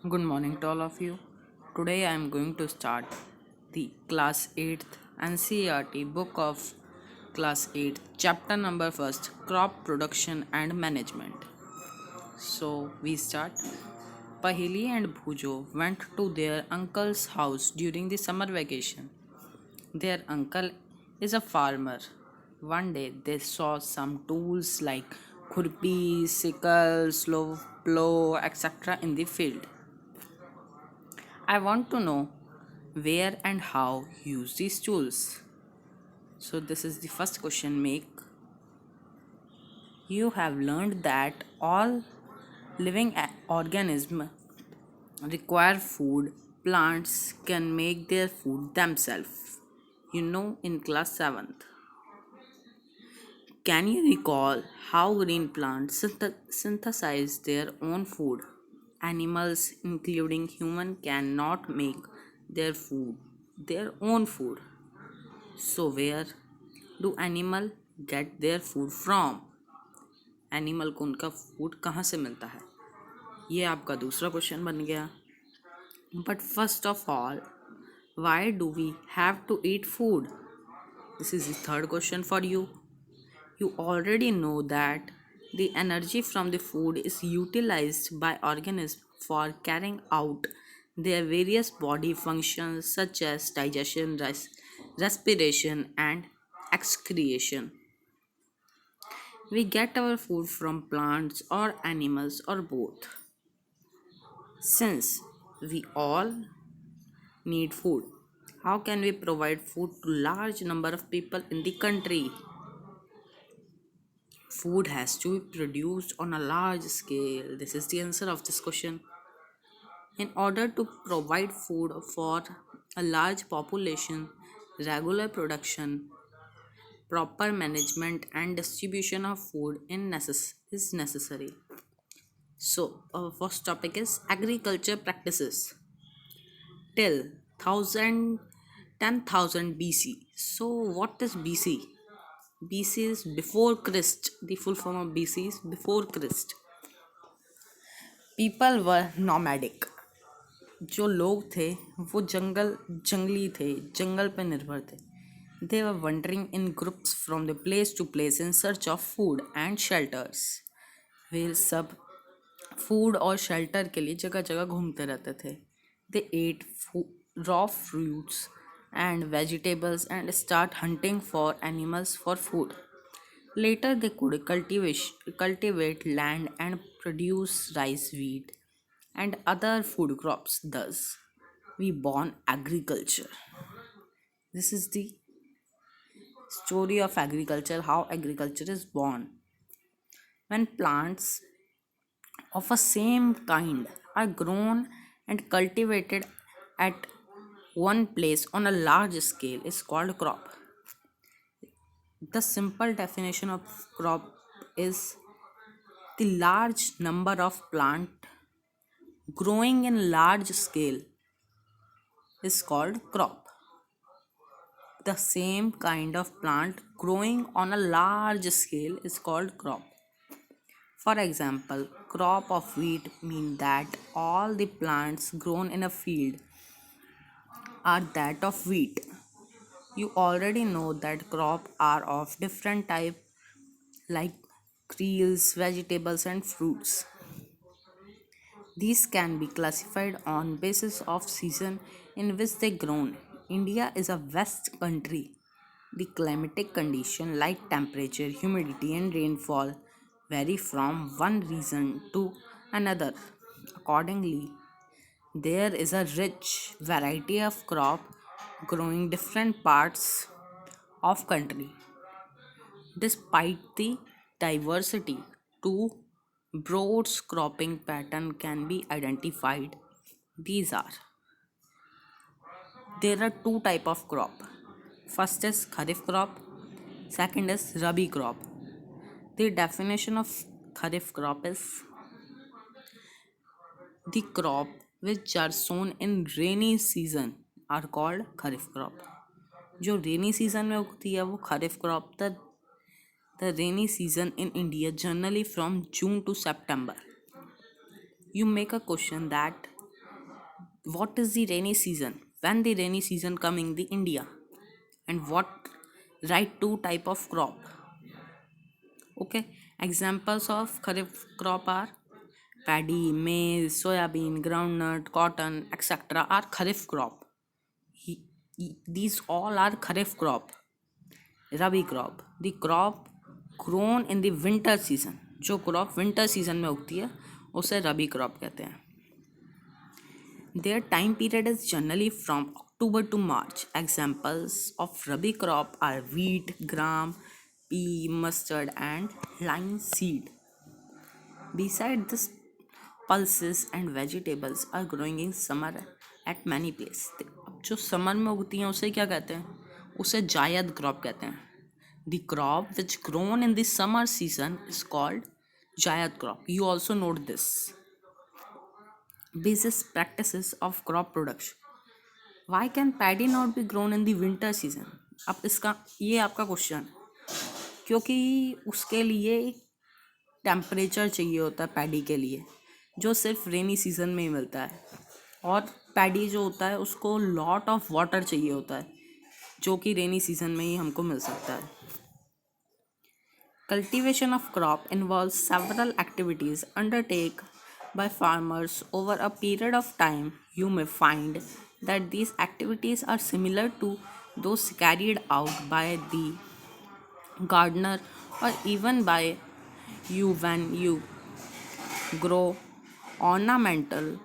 Good morning to all of you. Today I am going to start the class 8th NCERT book of class 8 chapter number first crop production and management. So we start. Pahili and Bhujo went to their uncle's house during the summer vacation. Their uncle is a farmer. One day they saw some tools like khurpi, sickle, slow plow, etc. in the field. I want to know where and how use these tools. So this is the first question make. You have learned that all living organisms require food. Plants can make their food themselves. In class 7th. Can you recall how green plants synthesize their own food? Animals, including human, cannot make their own food. So where do animal get their food from? Animal को उनका food कहाँ से मिलता है? ये आपका दूसरा question बन गया. But first of all, why do we have to eat food? This is the third question for you. You already know that the energy from the food is utilized by organisms for carrying out their various body functions such as digestion, respiration, and excretion. We get our food from plants or animals or both. Since we all need food, how can we provide food to large number of people in the country? Food has to be produced on a large scale. This is the answer of this question. In order to provide food for a large population, regular production, proper management, and distribution of food is necessary. So, our first topic is agriculture practices till 10,000 BC. So, what is BC? BC is before Christ. The full form of BC is before Christ. People were nomadic. जो लोग थे वो जंगली थे, जंगल पर निर्भर थे. They were wandering in groups from the place to place in search of food and shelters. वे सब फूड और शेल्टर के लिए जगह जगह घूमते रहते थे. They ate raw fruits and vegetables and start hunting for animals for food. Later they could cultivate land and produce rice, wheat, and other food crops. Thus, we born agriculture. This is the story of agriculture, how agriculture is born. When plants of a same kind are grown and cultivated at one place on a large scale is called crop. The simple definition of crop is the large number of plant growing in large scale is called crop. The same kind of plant growing on a large scale is called crop. For example, crop of wheat mean that all the plants grown in a field are that of wheat. You already know that crop are of different type like cereals, vegetables and fruits. These can be classified on basis of season in which they grown. India is a west country. The climatic condition like temperature, humidity and rainfall vary from one region to another. Accordingly, there is a rich variety of crop growing different parts of country. Despite the diversity, two broad cropping pattern can be identified. These are there are two type of crop. First is kharif crop, second is rabi crop. The definition of kharif crop is the crop which are sown in rainy season are called kharif crop. जो rainy season में उगती है वो खरीफ crop. The rainy season in India generally from June to September. You make a question that What is the rainy season? When the rainy season come in the India? And what right two type of crop? Okay, examples of kharif crop are paddy, maize, soyabean, groundnut, cotton, etc. are kharif crop. These all are kharif crop. Rabi crop, the crop grown in the winter season. जो crop winter season में उगती है उसे रबी crop कहते हैं. Their time period is generally from October to March. Examples of rabi crop are wheat, gram, pea, mustard, and linseed. Beside this, pulses and vegetables are growing in summer at many places. अब जो summer में उगती हैं उसे क्या कहते हैं? उसे जायद क्रॉप कहते हैं. The crop which grown in the summer season is called जायद crop. You also note this. Basis practices of crop production. Why can paddy not be grown in the winter season? अब इसका ये आपका question, क्योंकि उसके लिए temperature चाहिए होता है पैडी के लिए, जो सिर्फ रेनी सीजन में ही मिलता है. और पैडी जो होता है उसको लॉट ऑफ वाटर चाहिए होता है, जो कि रेनी सीजन में ही हमको मिल सकता है. Cultivation of crop involves several activities undertaken by farmers over a period of time. You may find that these activities are similar to those carried out by the gardener or even by you when you grow ornamental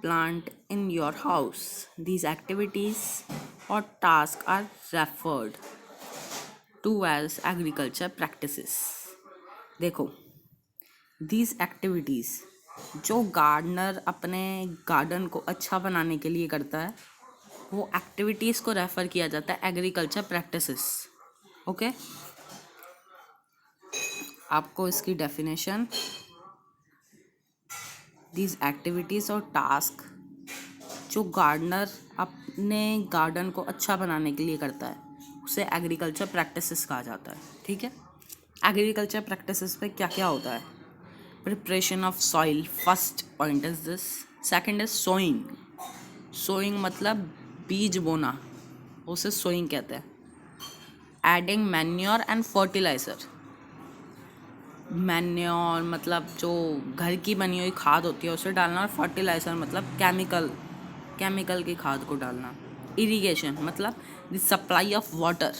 plant in your house. These activities or tasks are referred to as agriculture practices. देखो, these activities जो gardener अपने garden को अच्छा बनाने के लिए करता है, वो एक्टिविटीज़ को रेफर किया जाता है एग्रीकल्चर प्रैक्टिसेस. ओके, आपको इसकी डेफिनेशन, दीज एक्टिविटीज़ और टास्क जो गार्डनर अपने गार्डन को अच्छा बनाने के लिए करता है उसे एग्रीकल्चर प्रैक्टिसेस कहा जाता है. ठीक है, एग्रीकल्चर प्रैक्टिसेस पे क्या क्या होता है? Preparation of soil, first point is this. Second is sowing. Sowing मतलब बीज बोना, उसे सोइंग कहते हैं. Adding manure and fertiliser. Manure मतलब जो घर की बनी हुई खाद होती है उसे डालना, और फर्टिलाइजर मतलब केमिकल की खाद को डालना. इरिगेशन मतलब the supply of water.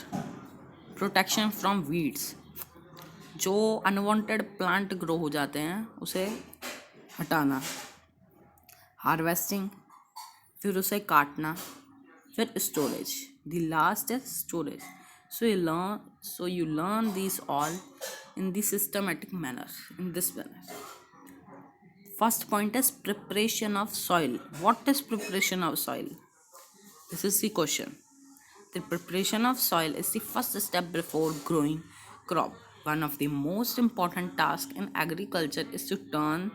Protection from weeds, जो अनवांटेड प्लांट ग्रो हो जाते हैं उसे हटाना. हार्वेस्टिंग, फिर उसे काटना. फिर storage, the last is storage. So you learn these all in the systematic manner, in this manner. First point is preparation of soil. What is preparation of soil? This is the question. The preparation of soil is the first step before growing crop. One of the most important tasks in agriculture is to turn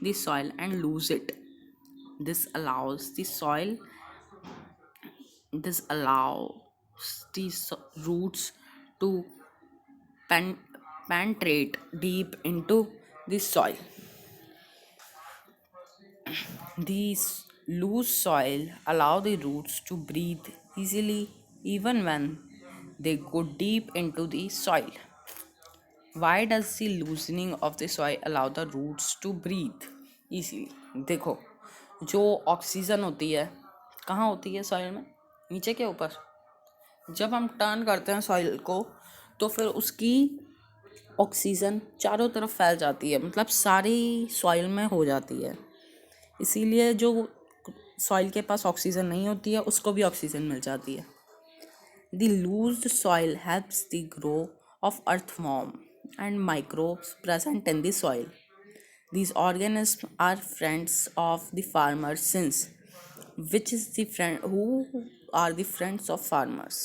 the soil and lose it. This allows the soil, this allows the roots to penetrate deep into the soil. These loose soil allow the roots to breathe easily even when they go deep into the soil. Why does the loosening of the soil allow the roots to breathe easily? देखो, जो oxygen होती है कहाँ होती है soil में? नीचे के ऊपर. जब हम टर्न करते हैं सॉइल को तो फिर उसकी ऑक्सीजन चारों तरफ फैल जाती है, मतलब सारी सॉइल में हो जाती है. इसीलिए जो सॉइल के पास ऑक्सीजन नहीं होती है उसको भी ऑक्सीजन मिल जाती है. The loosed soil helps the growth of earthworm and microbes present in the soil. These organisms are friends of the farmer since which is the friend who are the friends of farmers.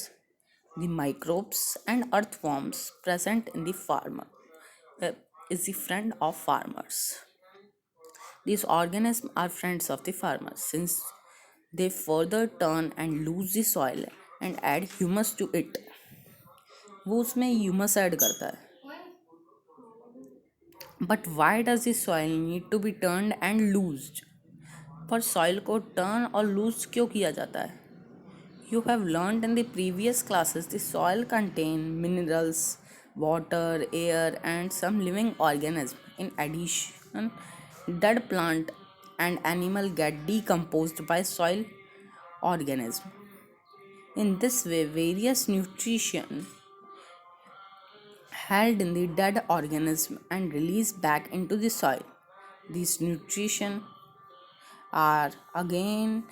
The microbes and earthworms present in the farmer is the friend of farmers. These organisms are friends of the farmers since they further turn and lose the soil and add humus to it. वो उसमें humus add करता है. But why does the soil need to be turned and loosed? पर soil को turn और loose क्यों किया जाता है? You have learned in the previous classes the soil contain minerals, water, air, and some living organism. In addition, dead plant and animal get decomposed by soil organism. In this way, various nutrition held in the dead organism and released back into the soil. These nutrition are again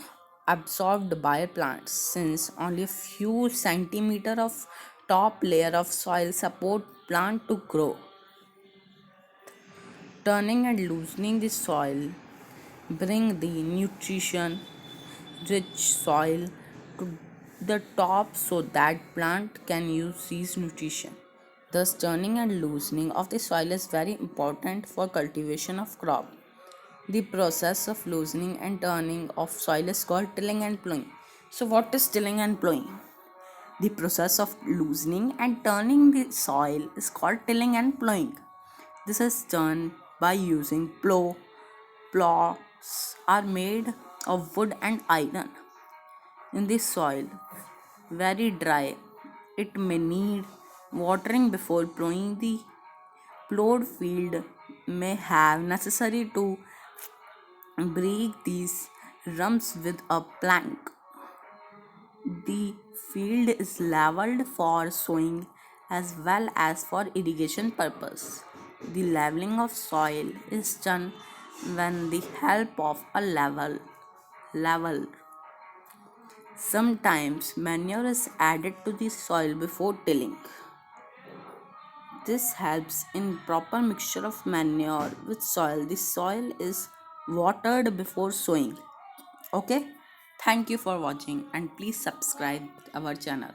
absorbed by plants since only a few centimeters of top layer of soil support plant to grow. Turning and loosening the soil bring the nutrition rich soil to the top so that plant can use these nutrition. Thus turning and loosening of the soil is very important for cultivation of crop. The process of loosening and turning of soil is called tilling and plowing. So, what is tilling and plowing? The process of loosening and turning the soil is called tilling and plowing. This is done by using plow. Plows are made of wood and iron. In the soil, very dry, it may need watering before plowing. The plowed field may have necessary to break these rumps with a plank. The field is leveled for sowing as well as for irrigation purpose. The leveling of soil is done when the help of a level. Sometimes manure is added to the soil before tilling. This helps in proper mixture of manure with soil. The soil is watered before sowing. Okay, thank you for watching and please subscribe our channel.